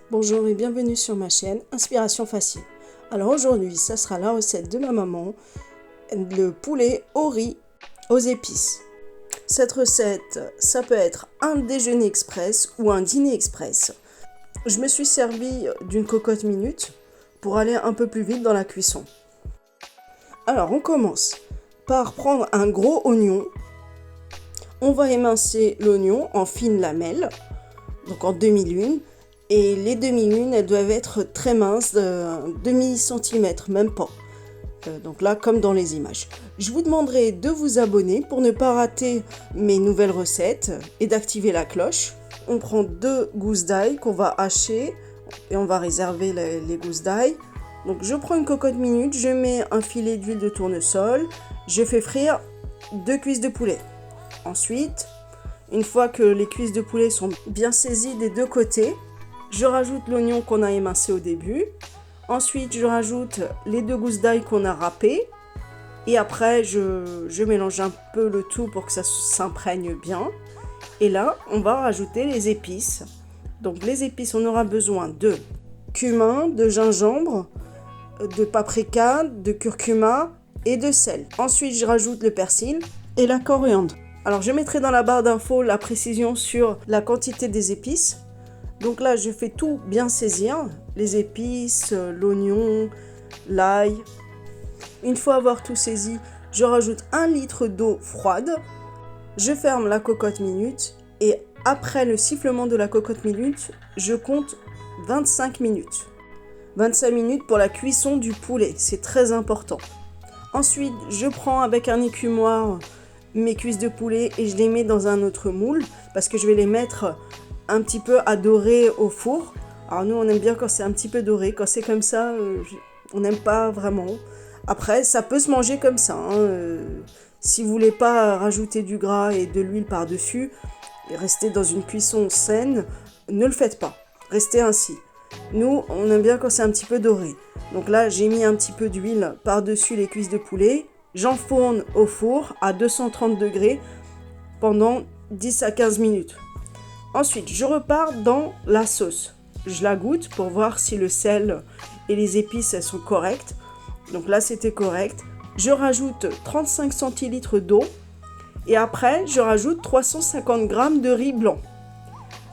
Bonjour et bienvenue sur ma chaîne Inspiration Facile. Alors aujourd'hui, ça sera la recette de ma maman, le poulet au riz aux épices. Cette recette, ça peut être un déjeuner express ou un dîner express. Je me suis servi d'une cocotte minute pour aller un peu plus vite dans la cuisson. Alors on commence par prendre un gros oignon. On va émincer l'oignon en fines lamelles, donc en demi-lune. Et les demi-lunes, elles doivent être très minces, demi-centimètre, même pas. Donc là, comme dans les images. Je vous demanderai de vous abonner pour ne pas rater mes nouvelles recettes et d'activer la cloche. On prend 2 gousses d'ail qu'on va hacher et on va réserver les gousses d'ail. Donc je prends une cocotte minute, je mets un filet d'huile de tournesol, je fais frire 2 cuisses de poulet. Ensuite, une fois que les cuisses de poulet sont bien saisies des deux côtés, je rajoute l'oignon qu'on a émincé au début. Ensuite, je rajoute les 2 gousses d'ail qu'on a râpées. Et après, je mélange un peu le tout pour que ça s'imprègne bien. Et là, on va rajouter les épices. Donc les épices, on aura besoin de cumin, de gingembre, de paprika, de curcuma et de sel. Ensuite, je rajoute le persil et la coriandre. Alors, je mettrai dans la barre d'infos la précision sur la quantité des épices. Donc là, je fais tout bien saisir, les épices, l'oignon, l'ail. Une fois avoir tout saisi, je rajoute 1 litre d'eau froide. Je ferme la cocotte minute et après le sifflement de la cocotte minute, je compte 25 minutes. 25 minutes pour la cuisson du poulet, c'est très important. Ensuite, je prends avec un écumoire mes cuisses de poulet et je les mets dans un autre moule parce que je vais les mettre un petit peu à dorer au four. Alors nous on aime bien quand c'est un petit peu doré, quand c'est comme ça on n'aime pas vraiment. Après ça peut se manger comme ça, si vous voulez pas rajouter du gras et de l'huile par dessus et rester dans une cuisson saine, ne le faites pas, restez ainsi. Nous on aime bien quand c'est un petit peu doré. Donc là j'ai mis un petit peu d'huile par dessus les cuisses de poulet, j'enfourne au four à 230 degrés pendant 10 à 15 minutes. Ensuite, je repars dans la sauce. Je la goûte pour voir si le sel et les épices elles sont correctes. Donc là, c'était correct. Je rajoute 35 centilitres d'eau. Et après, je rajoute 350 g de riz blanc.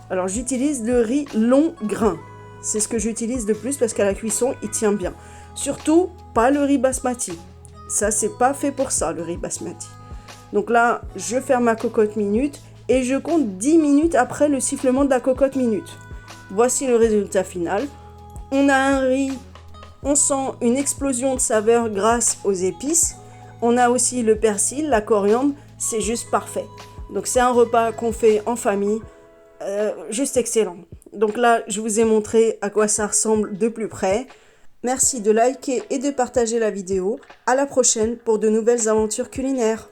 Alors, j'utilise le riz long grain. C'est ce que j'utilise de plus parce qu'à la cuisson, il tient bien. Surtout, pas le riz basmati. Ça, c'est pas fait pour ça, le riz basmati. Donc là, je ferme ma cocotte minute. Et je compte 10 minutes après le sifflement de la cocotte minute. Voici le résultat final. On a un riz, on sent une explosion de saveur grâce aux épices. On a aussi le persil, la coriandre, c'est juste parfait. Donc c'est un repas qu'on fait en famille, juste excellent. Donc là, je vous ai montré à quoi ça ressemble de plus près. Merci de liker et de partager la vidéo. À la prochaine pour de nouvelles aventures culinaires.